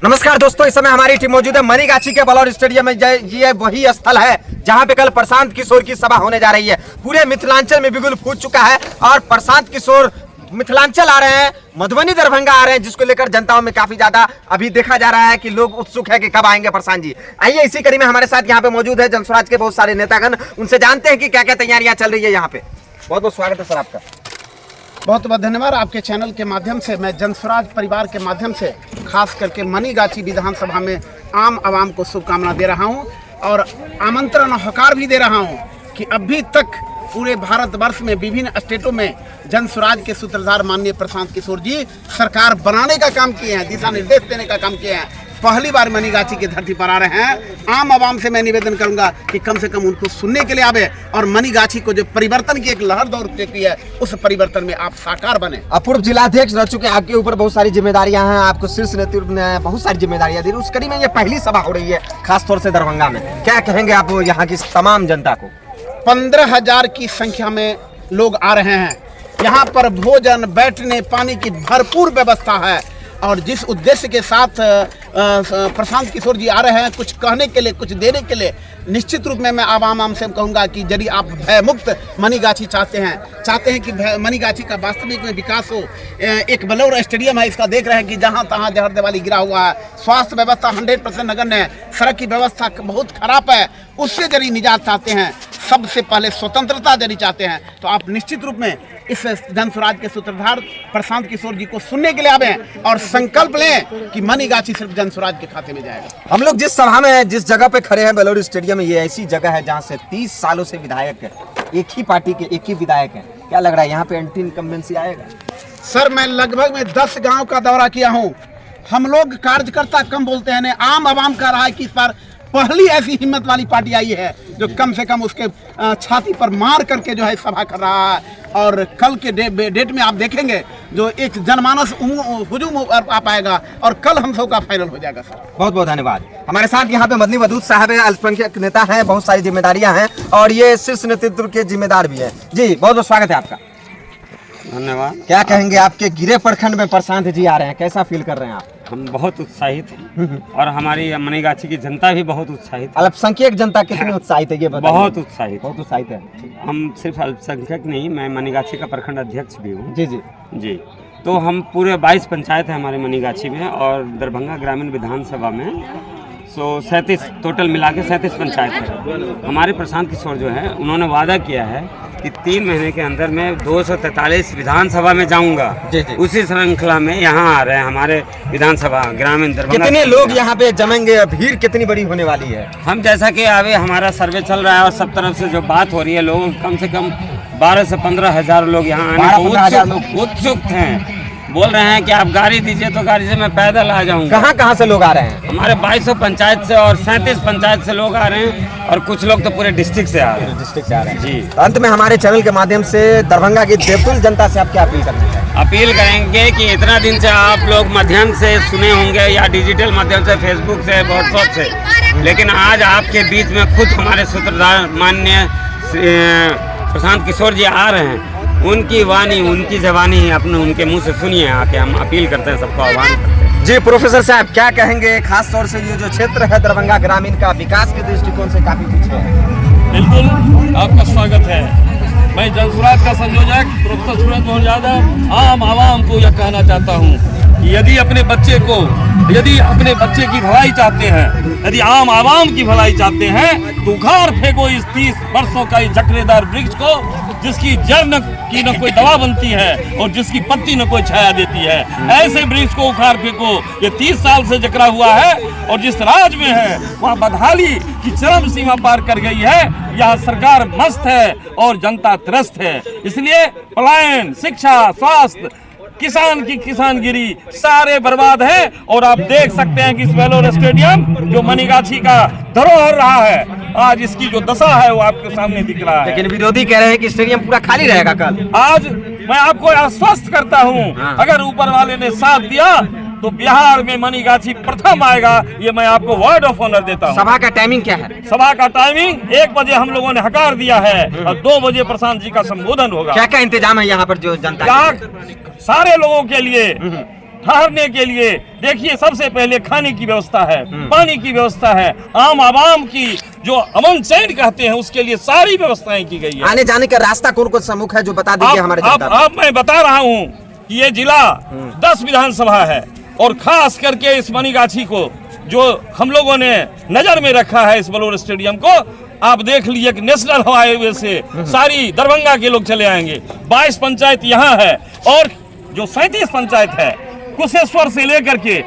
नमस्कार दोस्तों, इस समय हमारी टीम मौजूद है मनीगाछी के बलौर स्टेडियम में। ये वही स्थल है जहां पे कल प्रशांत किशोर की सभा होने जा रही है। पूरे मिथिलांचल में बिगुल फूट चुका है और प्रशांत किशोर मिथिलांचल आ रहे हैं, मधुबनी दरभंगा आ रहे हैं, जिसको लेकर जनताओं में काफी ज्यादा अभी देखा जा रहा है कि लोग उत्सुक है कि कब आएंगे प्रशांत जी। आइए, इसी कड़ी में हमारे साथ यहाँ पे मौजूद है जनस्वराज के बहुत सारे नेतागण, उनसे जानते हैं कि क्या क्या तैयारियां चल रही है यहाँ पे। बहुत बहुत स्वागत है सर आपका। बहुत बहुत धन्यवाद। आपके चैनल के माध्यम से मैं जनस्वराज परिवार के माध्यम से खास करके मनीगाछी विधानसभा में आम आवाम को शुभकामना दे रहा हूं और आमंत्रण हकार भी दे रहा हूं कि अभी तक पूरे भारतवर्ष में विभिन्न स्टेटों में जनस्वराज के सूत्रधार माननीय प्रशांत किशोर जी सरकार बनाने का काम किए हैं, दिशा निर्देश देने का काम किए हैं। पहली बार मनीगाछी की धरती पर आ रहे हैं। आम आवाम से मैं निवेदन करूंगा कि कम से कम उनको सुनने के लिए आवे और मनीगाछी को जो परिवर्तन की एक लहर दौड़ चुकी है उस परिवर्तन में आप साकार बने। पूर्व जिलाध्यक्ष रह चुके, आपके ऊपर बहुत सारी जिम्मेदारियां हैं, आपको शीर्ष नेतृत्व ने बहुत सारी जिम्मेदारियां दी। उस कड़ी में ये पहली सभा हो रही है खासतौर से दरभंगा में, क्या कहेंगे आप यहाँ की तमाम जनता को? 15,000 की संख्या में लोग आ रहे हैं। यहाँ पर भोजन, बैठने, पानी की भरपूर व्यवस्था है और जिस उद्देश्य के साथ प्रशांत किशोर जी आ रहे हैं, कुछ कहने के लिए, कुछ देने के लिए, निश्चित रूप में मैं आवाम से कहूँगा कि यदि आप भयमुक्त मनीगाछी चाहते हैं कि मनीगाछी का वास्तविक में विकास हो। एक बलौर स्टेडियम है, इसका देख रहे हैं कि जहाँ तहाँ जहर दिवाली गिरा हुआ है। स्वास्थ्य व्यवस्था 100% नगण्य है, सड़क की व्यवस्था बहुत खराब है। उससे यदि निजात चाहते हैं, सबसे पहले स्वतंत्रता यदि चाहते हैं, तो आप निश्चित रूप में इस जनस्वराज के सूत्रधार प्रशांत किशोर जी को सुनने के लिए आवे और संकल्प लें कि मनीगाछी सिर्फ जनस्वराज के खाते में जाएगा। हम लोग जिस सभा में, जिस जगह पे खड़े हैं बलौर स्टेडियम में, ये ऐसी जगह है जहाँ से 30 सालों से विधायक है, एक ही पार्टी के एक ही विधायक है। क्या लग रहा है यहाँ पे एंटी इनकम्बेंसी आएगा? सर, मैं लगभग में 10 गाँव का दौरा किया हूँ। हम लोग कार्यकर्ता कम बोलते हैं, आम आवाम का रहा है कि इस बार पहली ऐसी हिम्मत वाली पार्टी आई है जो कम से कम उसके छाती पर मार करके जो है सभा कर रहा है। और कल के डेट में आप देखेंगे जो एक जनमानस हुजूम आ पाएगा और कल हम सब का फाइनल हो जाएगा। सर, बहुत बहुत धन्यवाद। हमारे साथ यहाँ पे मदनी वदूद साहब है, अल्पसंख्यक नेता हैं, बहुत सारी जिम्मेदारियां हैं और ये शीर्ष नेतृत्व के जिम्मेदार भी है। जी, बहुत बहुत स्वागत है आपका। धन्यवाद। क्या कहेंगे, आपके गिरे प्रखंड में प्रशांत जी आ रहे हैं, कैसा फील कर रहे हैं आप? हम बहुत उत्साहित हैं और हमारी मनीगाछी की जनता भी बहुत उत्साहित है। अल्पसंख्यक जनता कितनी उत्साहित है ये बताइए? बहुत उत्साहित है। हम सिर्फ अल्पसंख्यक नहीं, मैं मनीगाछी का प्रखंड अध्यक्ष भी हूँ। जी जी जी। तो हम पूरे 22 पंचायत है हमारे मनीगाछी में और दरभंगा ग्रामीण विधानसभा में 37 टोटल मिला के 37 पंचायत है। हमारे प्रशांत किशोर जो है, उन्होंने वादा किया है कि 3 महीने के अंदर मैं 243 विधानसभा में जाऊंगा। उसी श्रृंखला में यहाँ आ रहे हैं हमारे विधानसभा ग्रामीण दरभंगा। कितने लोग यहाँ पे जमेंगे? भीड़ कितनी बड़ी होने वाली है? हम जैसा कि अभी हमारा सर्वे चल रहा है और सब तरफ से जो बात हो रही है, लोग कम से कम 12 से 15 हजार लोग यहाँ आने को उत्सुक हैं। बोल रहे हैं कि आप गाड़ी दीजिए तो गाड़ी से मैं पैदल आ जाऊंगा। कहाँ से लोग आ रहे हैं? हमारे 2200 पंचायत से और 37 पंचायत से लोग आ रहे हैं और कुछ लोग तो पूरे डिस्ट्रिक्ट से आ रहे हैं। जी। अंत में हमारे चैनल के माध्यम से दरभंगा की देवतुल जनता से आप क्या अपील करना चाहेंगे? अपील करेंगे कि इतना दिन से आप लोग माध्यम से सुने होंगे या डिजिटल माध्यम से, फेसबुक से, व्हाट्सएप से, लेकिन आज आपके बीच में खुद हमारे सूत्रधार माननीय प्रशांत किशोर जी आ रहे हैं। उनकी वाणी, उनकी जबानी अपने उनके मुंह से सुनिए आके। हम अपील करते हैं, सबको आह्वान करते हैं। जी प्रोफेसर साहब, क्या कहेंगे? खास तौर से ये जो क्षेत्र है दरभंगा ग्रामीण का, विकास के दृष्टिकोण से काफी पीछे है। बिल्कुल, आपका स्वागत है। मैं जनस्वराज का संयोजक प्रोफेसर सुरेंद्र मोहन यादव आम आवाम को यह कहना चाहता हूँ कि यदि अपने बच्चे की भलाई चाहते हैं, यदि आम आवाम की भलाई चाहते हैं, तो उखाड़ फेंको इस 30 वर्षों का इस जकड़ेदार वृक्ष को, जिसकी जड़ की न कोई दवा बनती है और जिसकी पत्ती न कोई छाया देती है। ऐसे वृक्ष को उखाड़ फेंको। ये 30 साल से जकड़ा हुआ है और जिस राज में है वहाँ बदहाली की चरम सीमा पार कर गई है। यहाँ सरकार मस्त है और जनता त्रस्त है। इसलिए पलायन, शिक्षा, स्वास्थ्य, किसान की किसानगिरी सारे बर्बाद हैं। और आप देख सकते हैं कि इस बेलोर स्टेडियम जो मनीगाछी का धरोहर रहा है, आज इसकी जो दशा है वो आपके सामने दिख रहा है। लेकिन विरोधी कह रहे हैं कि स्टेडियम पूरा खाली रहेगा कल। आज मैं आपको आश्वस्त करता हूँ, अगर ऊपर वाले ने साथ दिया तो बिहार में मनीगाछी प्रथम आएगा। ये मैं आपको वर्ड ऑफ ऑनर देता हूँ। सभा का टाइमिंग क्या है? सभा का टाइमिंग 1 बजे हम लोगों ने हकार दिया है और 2 बजे प्रशांत जी का संबोधन होगा। क्या क्या इंतजाम है यहाँ पर जो जनता? यहाँ सारे लोगों के लिए ठहरने के लिए देखिए सबसे पहले खाने की व्यवस्था है, पानी की व्यवस्था है, आम आवाम की जो अमन चैन कहते हैं उसके लिए सारी व्यवस्थाएं की गई है। आने जाने का रास्ता कौन कौन सा मुख्य है जो बता दीजिए हमारे जनता को। अब मैं बता रहा हूँ कि ये जिला 10 विधानसभा है और खास करके इस मनीगाछी को जो हम लोगों ने नजर में रखा है, इस बलौर स्टेडियम को आप देख लीजिए कि नेशनल हवाई वे से सारी दरभंगा के लोग चले आएंगे। 22 पंचायत यहाँ है और जो 37 पंचायत है कुशेश्वर से लेकर के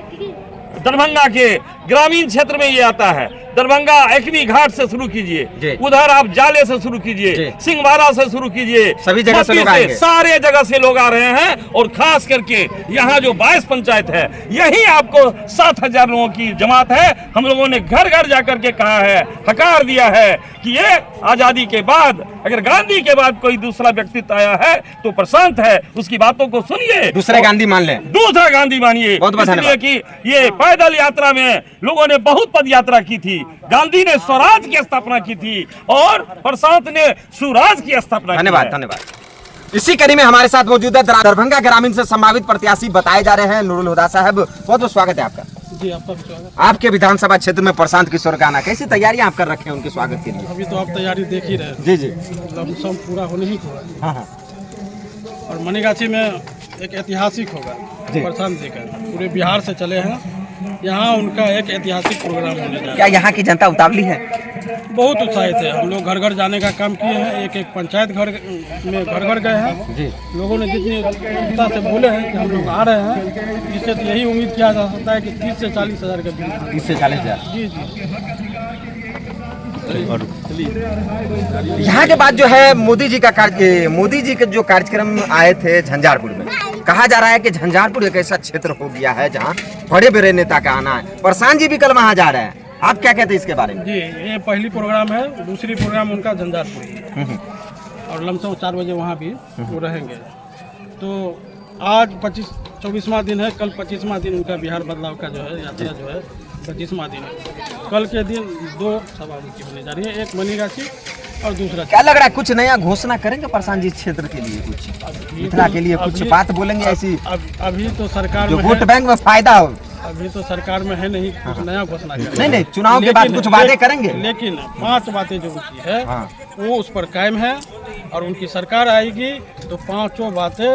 दरभंगा के ग्रामीण क्षेत्र में ये आता है। दरभंगा एकमी घाट से शुरू कीजिए, उधर आप जाले से शुरू कीजिए, सिंहवाड़ा से शुरू कीजिए, सभी जगह से लोग आएंगे। सारे जगह से लोग आ रहे हैं और खास करके यहाँ जो 22 पंचायत है यही आपको 7,000 लोगों की जमात है। हम लोगों ने घर घर जाकर के कहा है, हकार दिया है कि ये आजादी के बाद अगर गांधी के बाद कोई दूसरा व्यक्तित्व आया है तो प्रशांत है, उसकी बातों को सुनिए, दूसरे गांधी मान लें, दूसरा गांधी मानिए। इसलिए कि ये पैदल यात्रा में लोगों ने बहुत पद यात्रा की थी। गांधी ने स्वराज की स्थापना की थी और प्रशांत ने सुराज की स्थापना की। धन्यवाद धन्यवाद। इसी कड़ी में हमारे साथ मौजूद है दरभंगा ग्रामीण से संभावित प्रत्याशी बताए जा रहे हैं नूरुल हुदा साहब। बहुत बहुत स्वागत है आपका। जी आपका भी स्वागत। आपके विधानसभा क्षेत्र में प्रशांत किशोर का आना, कैसी तैयारियां आप कर रखे हैं उनके स्वागत के लिए? अभी तो आप तैयारी देख ही रहे हैं। जी जी। लमसम पूरा होने ही को है। हाँ हाँ। और मनीगाछी में एक ऐतिहासिक होगा प्रशांत जी का, पूरे बिहार से चले हैं यहाँ, उनका एक ऐतिहासिक प्रोग्राम होने जा रहा है। क्या यहाँ की जनता उतावली है? बहुत उत्साहित है। हम लोग घर घर जाने का काम किए हैं, एक एक पंचायत घर में घर घर गए हैं जी। लोगों ने जितनी उत्साह से बोले हैं कि हम लोग आ रहे हैं, इससे तो यही उम्मीद किया जा सकता है कि 30 से 40 हज़ार का बिल। 30 से 40 हज़ार। जी जी। यहाँ के बाद जो है मोदी जी के जो कार्यक्रम आए थे झंझारपुर में, कहा जा रहा है कि झंझारपुर एक ऐसा क्षेत्र हो गया है जहाँ बड़े बड़े नेता का आना है। प्रशांत जी भी कल वहाँ जा रहे हैं, आप क्या कहते हैं इसके बारे में? जी, ये पहली प्रोग्राम है, दूसरी प्रोग्राम उनका झंझारपुर और लमसम 4 बजे वहाँ भी वो रहेंगे। तो आज 24वां दिन है, कल 25वां दिन उनका बिहार बदलाव का जो है यात्रा जो है 25वां दिन है। कल के दिन 2 सभा उनकी होने जा रही है, एक मनीगाछी और दूसरा। क्या लग रहा है कुछ नया घोषणा करेंगे प्रशांत जी क्षेत्र के लिए, कुछ मिथिला के लिए कुछ बात बोलेंगे ऐसी? अभी तो सरकार जो में वोट बैंक में फायदा हो, अभी तो सरकार में है नहीं कुछ नया घोषणा करेंगे। नहीं चुनाव के बाद कुछ वादे करेंगे, लेकिन 5 बातें जो उनकी है वो उस पर कायम है और उनकी सरकार आएगी तो 5 बातें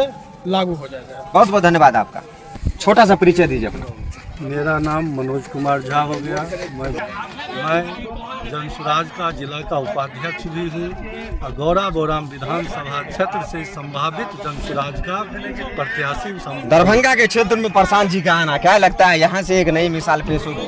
लागू हो जाएगा। बहुत बहुत धन्यवाद आपका। छोटा सा परिचय दीजिए अपना। मेरा नाम मनोज कुमार झा हो गया। मैं जनसुराज का जिला का उपाध्यक्ष भी हूँ और गौरा बोराम विधानसभा क्षेत्र से संभावित जनसुराज का प्रत्याशी। दरभंगा के क्षेत्र में प्रशांत जी का आना, क्या लगता है यहाँ से एक नई मिसाल पेश होगी?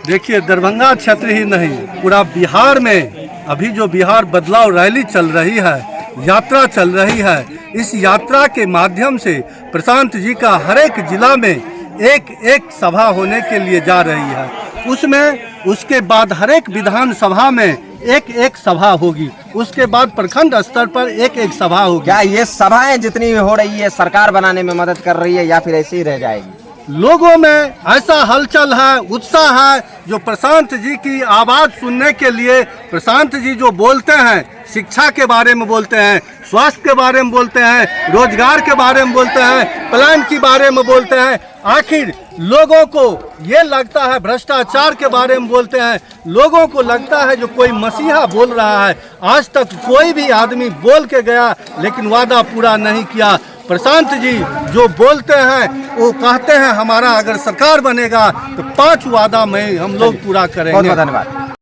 देखिए, दरभंगा क्षेत्र ही नहीं, पूरा बिहार में अभी जो बिहार बदलाव रैली चल रही है, यात्रा चल रही है, इस यात्रा के माध्यम से प्रशांत जी का हर एक जिला में एक सभा होने के लिए जा रही है। उसमें उसके बाद हर एक विधानसभा में एक सभा होगी, उसके बाद प्रखंड स्तर पर एक सभा होगी। क्या ये सभाएं जितनी हो रही है सरकार बनाने में मदद कर रही है या फिर ऐसे ही रह जाएगी? लोगों में ऐसा हलचल है, उत्साह है, जो प्रशांत जी की आवाज़ सुनने के लिए, प्रशांत जी जो बोलते हैं, शिक्षा के बारे में बोलते हैं, स्वास्थ्य के बारे में बोलते हैं, रोजगार के बारे में बोलते हैं, प्लान के बारे में बोलते हैं, आखिर लोगों को ये लगता है भ्रष्टाचार के बारे में बोलते हैं, लोगों को लगता है जो कोई मसीहा बोल रहा है। आज तक कोई भी आदमी बोल के गया लेकिन वादा पूरा नहीं किया। प्रशांत जी जो बोलते हैं वो कहते हैं हमारा अगर सरकार बनेगा तो 5 वादा में हम लोग पूरा करेंगे। बहुत बहुत धन्यवाद।